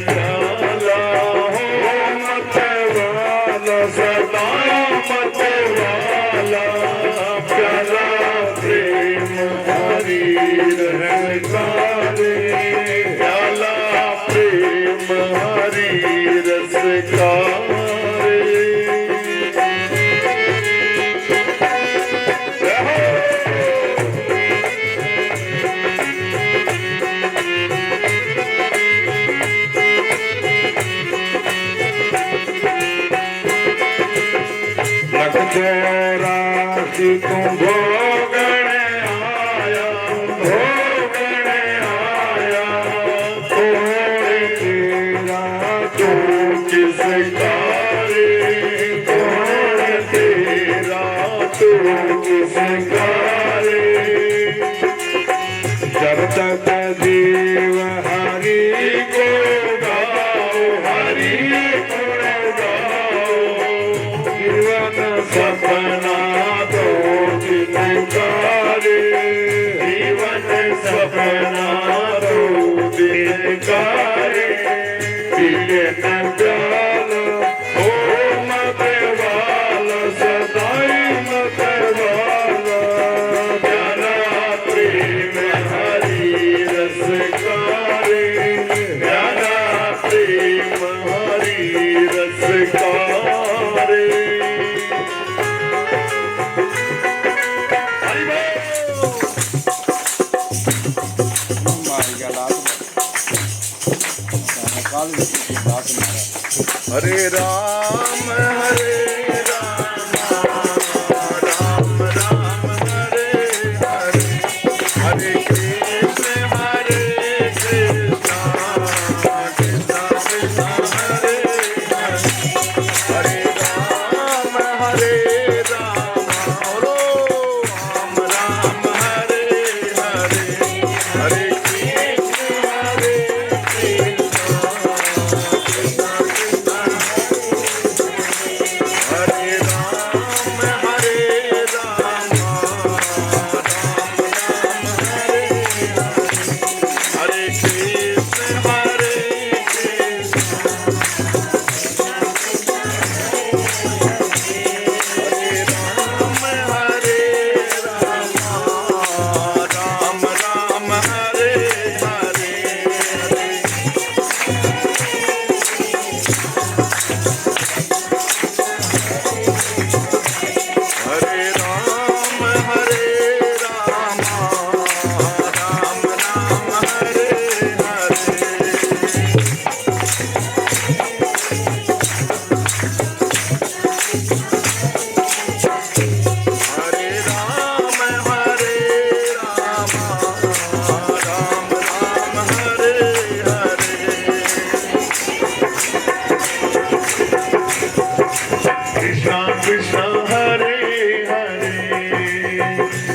प्याला हो मत वाला सदा मत वाला प्याला प्रेम हरि रसकारे प्याला प्रेम हरि रसकारे राशि तू भोगने आया भोगने आया कोई तेरा तू किस कारे कौन तेरा तू किस कारे जब तक जीव हरि को गाओ हरि को गाओ जीवन सपना दो दिनकारे जीवन सपना दो दिनकारे पीले न प्याला ओ मत वाला सदाई मत वाला प्याला प्रेम हरि रसकारे प्याला प्रेम हरि रसकारे हरे राम राम राम हरे हरे हरे कृष्ण कृष्ण कृष्ण हरे हरे राम राम हरे हरे हरे कृष्ण हरे हरे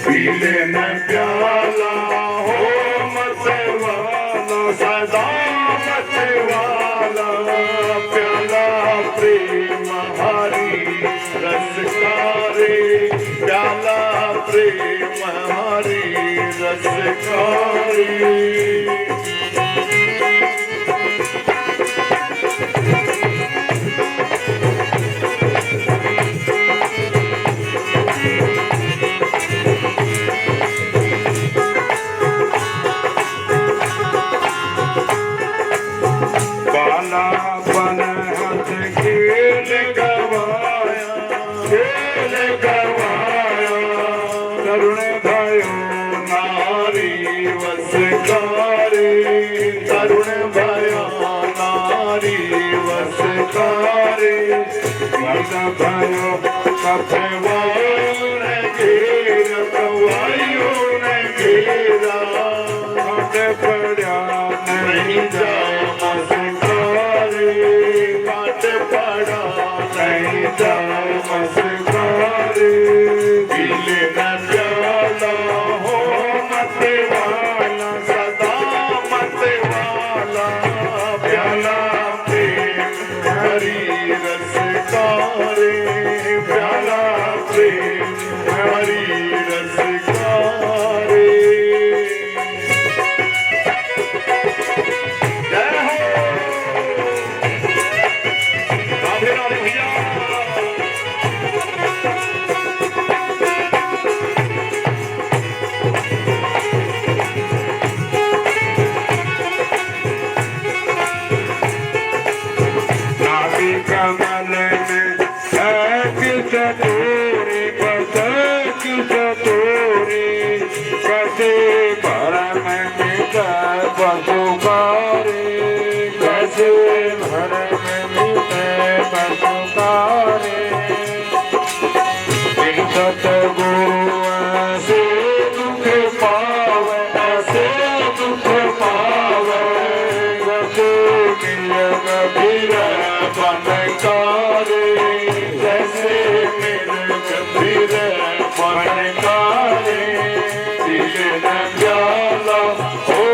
पीले न प्याला हो मत वाला सदा मत वाला प्याला प्रेम हरि रसकारे प्याला प्रेम हरि रसकारे तरुण भयो नारी वसकारे भयो कफवायु ने घेरा वायु ने घेरा घट पड़ा नहीं जा मसकारे घट पड़ा नहीं जा मसकारे पीले न प्याला हो मत वाला सदा मत वाला प्याला प्रेम हरि रसकारे प्याला प्रेम हरि रसकारे जय हो मिलन फिर बनकारे, जैसे मिलन फिर बनकारे। दिल न प्याला हो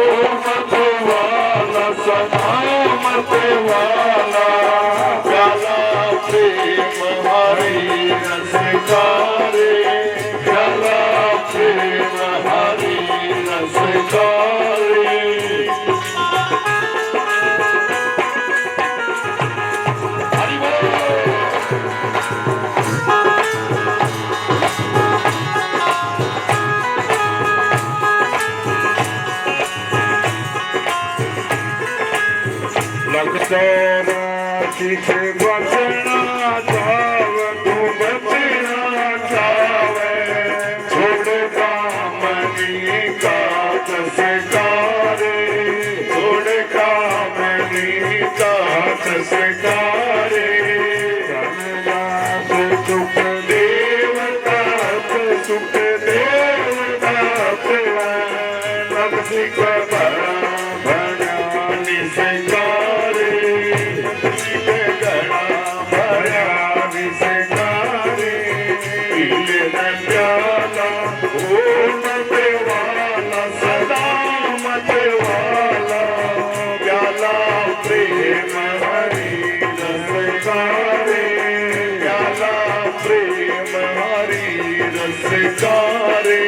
मत वाला, सलामत वाला, प्याला प्रेम हरि रसकारे, प्याला प्रेम हरि रसकारे। किसे बचना चाव तू बचना चावे, छोड़ कामनी का तस्कारे, छोड़ कामनी का तस्कारे। सुख देवता सुख देवता भक्ति का रसकारे,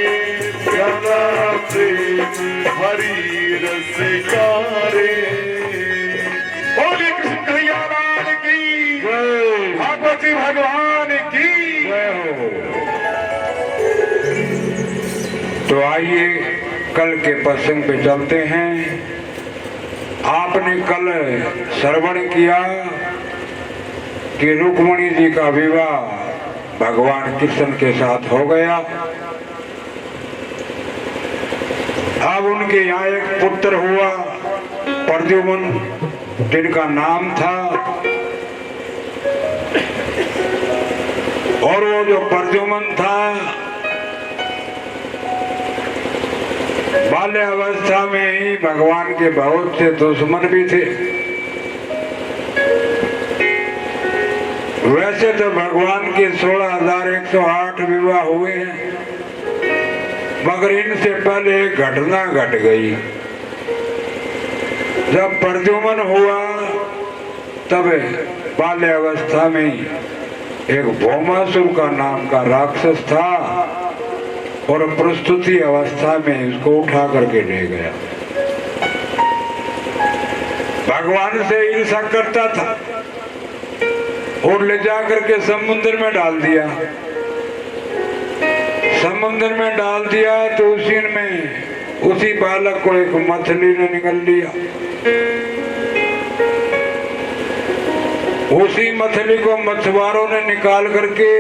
प्याला प्रेम हरि रसकारे। बोलिए कृष्ण कन्हैया लाल की जय, भागवती भगवान की जय हो। तो आइए कल के प्रसंग पे चलते हैं। आपने कल श्रवण किया कि रुक्मणी जी का विवाह भगवान कृष्ण के साथ हो गया। अब उनके यहाँ एक पुत्र हुआ प्रद्युम्न, जिनका नाम था। और वो जो प्रद्युम्न था बाल्य अवस्था में ही भगवान के बहुत से दुश्मन भी थे। वैसे तो भगवान के 16,108 विवाह हुए हैं, मगर इनसे पहले एक घटना घट गई। जब प्रद्युम्न हुआ तब बाल्य अवस्था में एक भौमासुर का नाम का राक्षस था और प्रस्तुति अवस्था में उसको उठा करके ले गया। भगवान से ईर्ष्या करता था और ले जाकर के समुद्र में डाल दिया। समुद्र में डाल दिया तो उसी बालक को एक मछली ने निगल लिया। उसी मछली को मछुआरों ने निकाल करके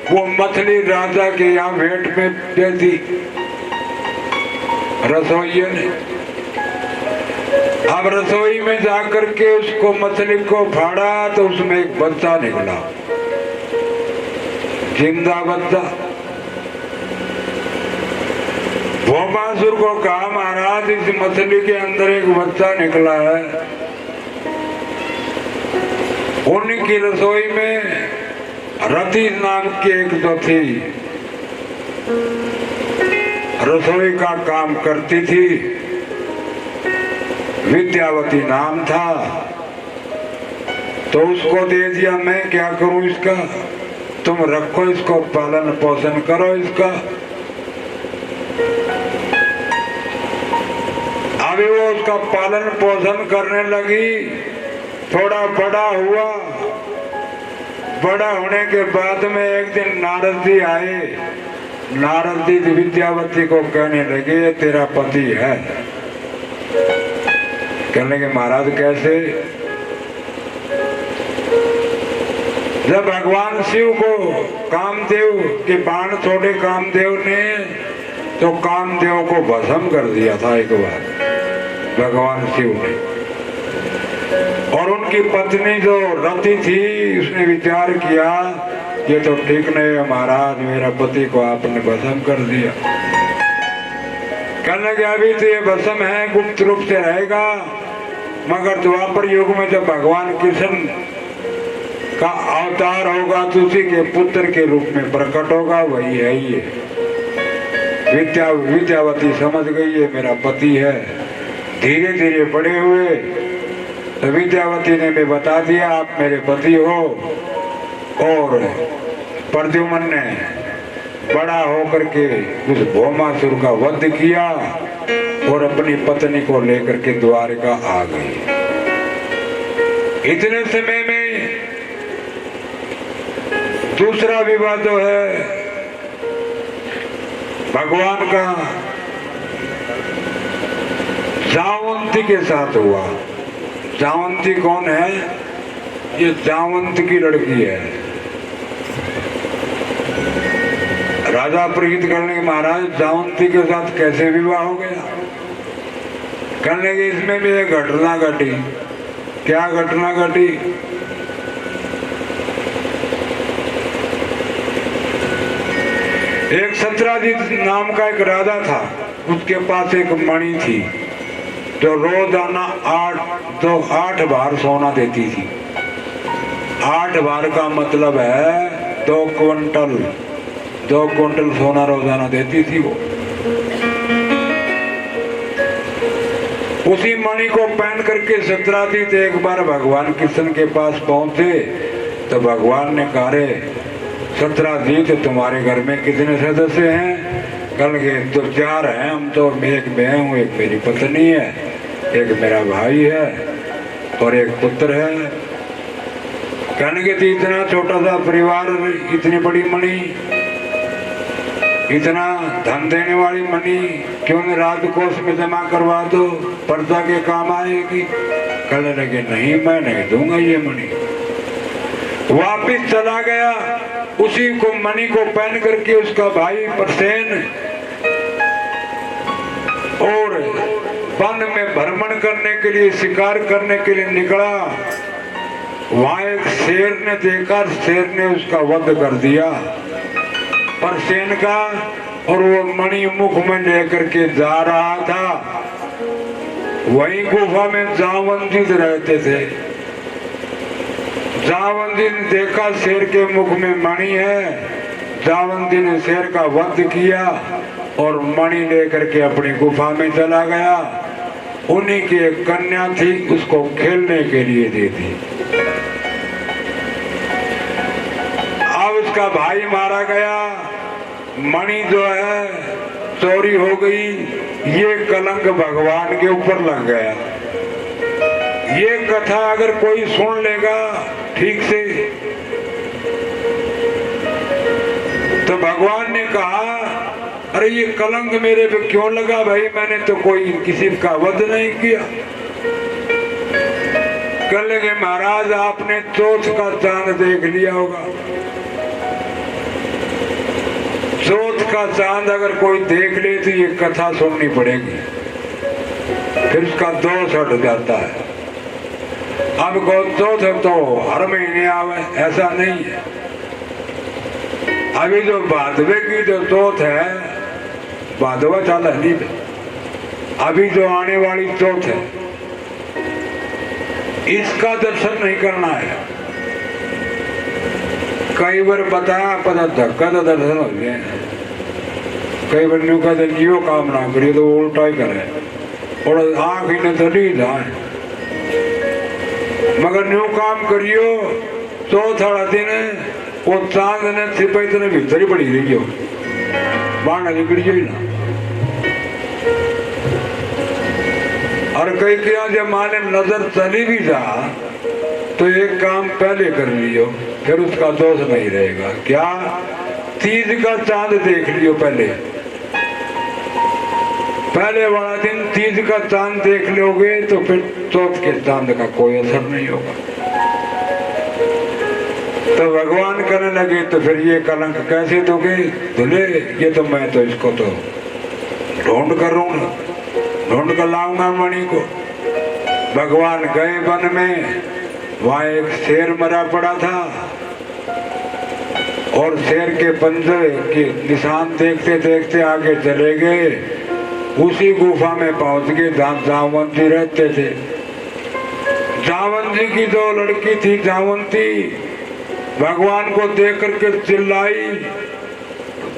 वो मछली राजा के यहाँ भेंट में दे दी रसोइये ने। अब रसोई में जाकर के उसको मछली को फाड़ा तो उसमें एक बच्चा निकला, जिंदा बच्चा। भौमासुर को कहा, महाराज इस मछली के अंदर एक बच्चा निकला है। उनकी रसोई में रति नाम की एक जो थी रसोई का काम करती थी, विद्यावती नाम था। तो उसको दे दिया, मैं क्या करूं इसका, तुम रखो इसको, पालन पोषण करो इसका। अभी वो उसका पालन पोषण करने लगी, थोड़ा बड़ा हुआ। बड़ा होने के बाद में एक दिन नारद जी आए। नारद जी विद्यावती को कहने लगे, ये तेरा पति है। कहने लगे, महाराज कैसे? जब भगवान शिव को कामदेव के बाण छोड़े कामदेव ने, तो कामदेव को भस्म कर दिया था एक बार भगवान शिव ने। और उनकी पत्नी जो रति थी, उसने विचार किया ये तो ठीक नहीं है महाराज, मेरा पति को आपने भस्म कर दिया। कहने लगे, अभी तो ये भस्म है, गुप्त रूप से रहेगा, मगर द्वापर युग में जब भगवान कृष्ण का अवतार होगा तो उसी के पुत्र के रूप में प्रकट होगा, वही है ये। विद्यावती समझ गई ये मेरा पति है। धीरे धीरे बड़े हुए तो विद्यावती ने भी बता दिया आप मेरे पति हो। और प्रद्युम्न ने बड़ा होकर के उस भौमासुर का वध किया और अपनी पत्नी को लेकर के द्वारका आ गई। इतने समय में दूसरा विवाह जो है भगवान का जावंती के साथ हुआ। जावंती कौन है? ये जावंत की लड़की है। राजा प्रीत करने के महाराज जावंती के साथ कैसे विवाह हो गया? करने के इसमें भी एक घटना घटी। क्या घटना घटी? एक सत्राजित नाम का एक राजा था, उसके पास एक मणि थी जो रोजाना 8 बार सोना देती थी। 8 बार का मतलब है 2 क्विंटल सोना रोजाना देती थी वो। उसी मणि को पहन करके सत्राजित एक बार भगवान कृष्ण के पास पहुंचे तो भगवान ने कहा रे सत्राजित तुम्हारे घर में कितने सदस्य हैं? कल के तो 4 हैं हम तो। एक मैं हूँ, एक मेरी पत्नी है, एक मेरा भाई है और एक पुत्र है। कहने के तो इतना छोटा सा परिवार, इतनी बड़ी मणि, इतना धन देने वाली मणि क्यों न राजकोष में जमा करवा दो, प्रजा के काम आएगी। कहने लगे नहीं मैं नहीं दूंगा ये मणि। वापिस चला गया। उसी को मणि को पहन करके उसका भाई प्रसेन और वन में भ्रमण करने के लिए, शिकार करने के लिए निकला। वहां एक शेर ने देखा, शेर ने उसका वध कर दिया प्रसेन का। और वो मणि मुख में लेकर के जा रहा था। वही गुफा में जावंती रहते थे। जावंती ने देखा शेर के मुख में मणि है। जावंती ने शेर का वध किया और मणि लेकर के अपनी गुफा में चला गया। उन्हीं की एक कन्या थी, उसको खेलने के लिए दे दी। अब उसका भाई मारा गया, मणि जो है चोरी हो गई। ये कलंक भगवान के ऊपर लग गया। ये कथा अगर कोई सुन लेगा ठीक से तो भगवान ने कहा अरे ये कलंक मेरे पे क्यों लगा भाई? मैंने तो कोई किसी का वध नहीं किया। कह लगे महाराज आपने चौथ का चांद देख लिया होगा। चौथ का चांद अगर कोई देख ले तो ये कथा सुननी पड़ेगी, फिर उसका दोष हट जाता है। अब चौथ तो हर महीने आवे ऐसा नहीं है। अभी जो भादवे की जो चौथ है, भादवा चाल है नहीं, अभी जो आने वाली चौथ है इसका दर्शन नहीं करना है। कई बार बताया पता धक्का तो दर्शन हो गए। कई बार न्यू कहते जियो काम ना करिए तो उल्टा ही करे और आंख ही न धरी जाए। मगर न्यू काम करियो तो थोड़ा दिन वो चांद ने सिपाही तो भीतर ही पड़ी रही हो, बाढ़ निकलियो ही ना। और कई क्या जब माने नजर चली भी जा तो एक काम पहले कर लियो, फिर उसका दोष नहीं रहेगा। क्या? तीज का चांद देख लियो पहले वाला दिन तीज का चांद देख लोगे तो फिर चौथ के चांद का कोई असर नहीं होगा। तो भगवान करने लगे तो फिर ये कलंक कैसे दोगे? धुले ये तो मैं तो इसको तो ढूंढ कर लाऊंगा मणि को। भगवान गए वन में, वहां एक शेर मरा पड़ा था और शेर के पंजे के निशान देखते देखते आगे चले गए। उसी गुफा में पहुंच गए जहाँ जावंती रहते थे। जावंती की जो लड़की थी जावंती भगवान को देख करके चिल्लाई,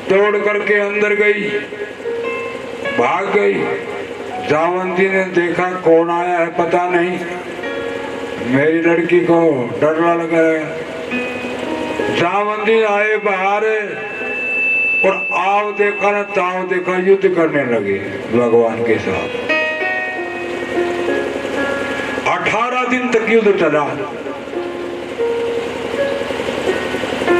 दौड़ करके अंदर गई, भाग गई। जावंती ने देखा कौन आया है पता नहीं, मेरी लड़की को डर लग गया। जावंती आए बाहर और आओ देखा न ताव देखा, युद्ध करने लगे भगवान के साथ। 18 दिन तक युद्ध चला।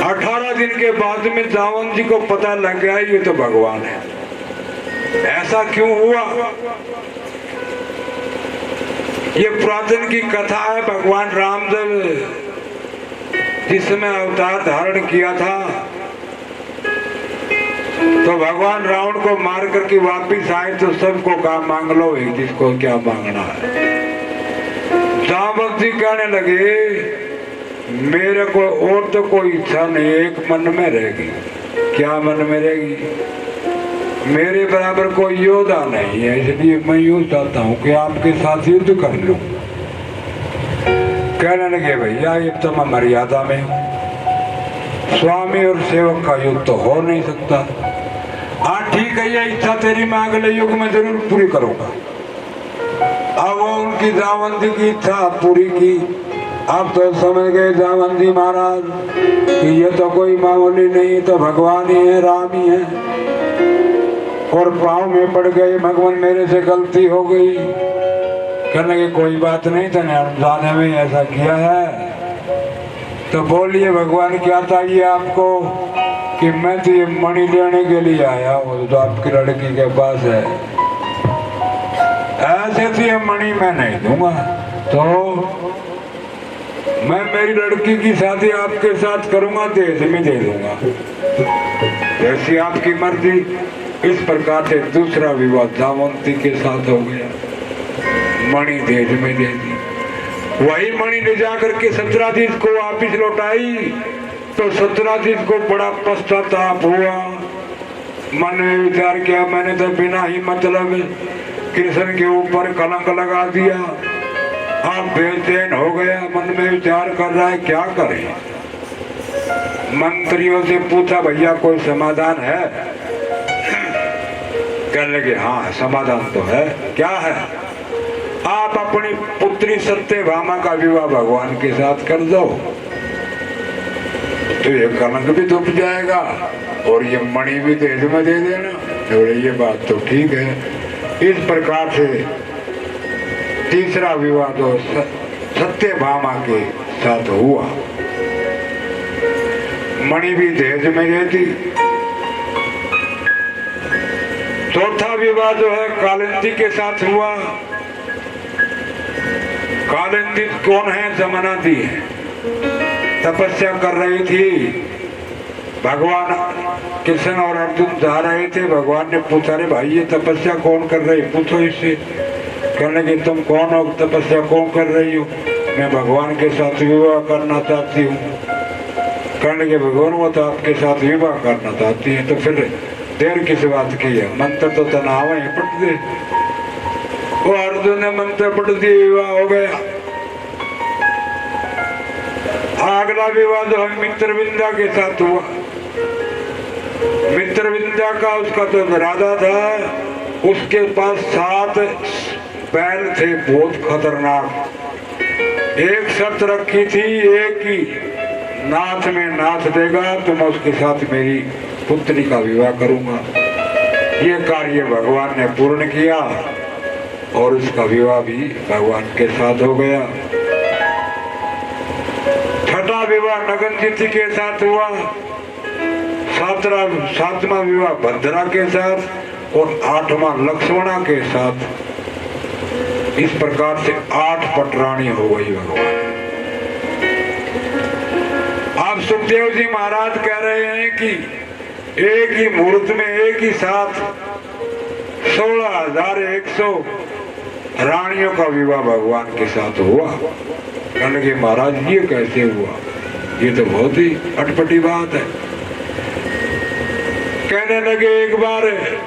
18 दिन के बाद में जावंती को पता लग गया ये तो भगवान है। ऐसा क्यों हुआ? ये पुरातन की कथा है। भगवान राम जब जिसमें अवतार धारण किया था तो भगवान रावण को मार करके वापिस आए तो सबको कहा मांग लो, जिसको क्या मांगना है। जावंती कहने लगे मेरे को और तो कोई इच्छा नहीं, एक मन में रहेगी। क्या मन में रहेगी? मेरे बराबर कोई योद्धा नहीं है, इसलिए मैं यूं चाहता हूं कि आपके साथ युद्ध कर लूं। कहने लगे भैया ये तो मैं मर्यादा में हूं, स्वामी और सेवक का युद्ध तो हो नहीं सकता। हाँ ठीक है, ये इच्छा तेरी मैं अगले युग में जरूर पूरी करूंगा। अब वो उनकी जावंती की इच्छा पूरी की। अब तो समझ गए जावंती महाराज कि ये तो कोई मामूली नहीं, तो भगवान ही है, राम ही है। और पाँव में पड़ गए, भगवान मेरे से गलती हो गई। कहने लगे कोई बात नहीं, तने अनजाने में ऐसा किया है। तो बोलिए भगवान क्या चाहिए आपको? कि मैं तो ये मणि लेने के लिए आया हूँ, तो आपकी लड़की के पास है। ऐसे तो ये मणि मैं नहीं दूंगा, तो मैं मेरी लड़की की शादी आपके साथ करूंगा, दहेज में दे दूंगा, जैसी आपकी मर्जी। इस प्रकार से दूसरा विवाह जावंती के साथ हो गया, मणि दहेज में दे दी। वही मणि ले जाकर के सत्राधीश को वापिस लौटाई तो सत्राधीश को बड़ा पश्चाताप हुआ। मन में विचार किया मैंने तो बिना ही मतलब कृष्ण के ऊपर कलंक लगा दिया। अब बेचैन हो गया, मन में विचार कर रहा है क्या करे। मंत्रियों से पूछा भैया कोई समाधान है? कहने लगे हाँ समाधान तो है। क्या है? आप अपनी पुत्री सत्यभामा का विवाह भगवान के साथ कर दो तो ये कलंक भी धुप जाएगा और ये मणि भी दहेज में दे देना। बोले ये बात तो ठीक है। इस प्रकार से तीसरा विवाह तो सत्यभामा के साथ हुआ, मणि भी दहेज में दे दी। चौथा विवाह जो है कालिंदी के साथ हुआ। कालिंदी कौन है? जमनाती है, तपस्या कर रही थी। भगवान कृष्ण और अर्जुन जा रहे थे। भगवान ने पूछा रे भाई ये तपस्या कौन कर रही, पूछो इससे। कहने लगे तुम कौन हो, तपस्या कौन कर रही हो? मैं भगवान के साथ विवाह करना चाहती हूँ। कहने लगे भगवान वो तो आपके साथ विवाह करना चाहती है, तो फिर देर किस बात की है? मंत्र तो तनाव ही पढ़ दे। वो अर्जुन ने मंत्र पढ़ दिया, विवाह हो गया। अगला विवाह जो है मित्रविंदा के साथ हुआ। मित्रविंदा का उसका तो राजा था, उसके पास 7 बैल थे बहुत खतरनाक। एक शर्त रखी थी, एक ही नाथ में नाथ देगा तो मैं उसके साथ मेरी पुत्री का विवाह करूंगा। ये कार्य भगवान ने पूर्ण किया और उसका विवाह भी भगवान के साथ हो गया। छठा विवाह नगनजिति के साथ हुआ। सातवां विवाह भद्रा के साथ और 8वां लक्ष्मणा के साथ। इस प्रकार से 8 पटरानी हो गई भगवान। आप सुखदेव जी महाराज कह रहे हैं कि एक ही मुहूर्त में एक ही साथ 16,100 रानियों का विवाह भगवान के साथ हुआ। कहने लगे महाराज ये कैसे हुआ? ये तो बहुत ही अटपटी बात है। कहने लगे एक बार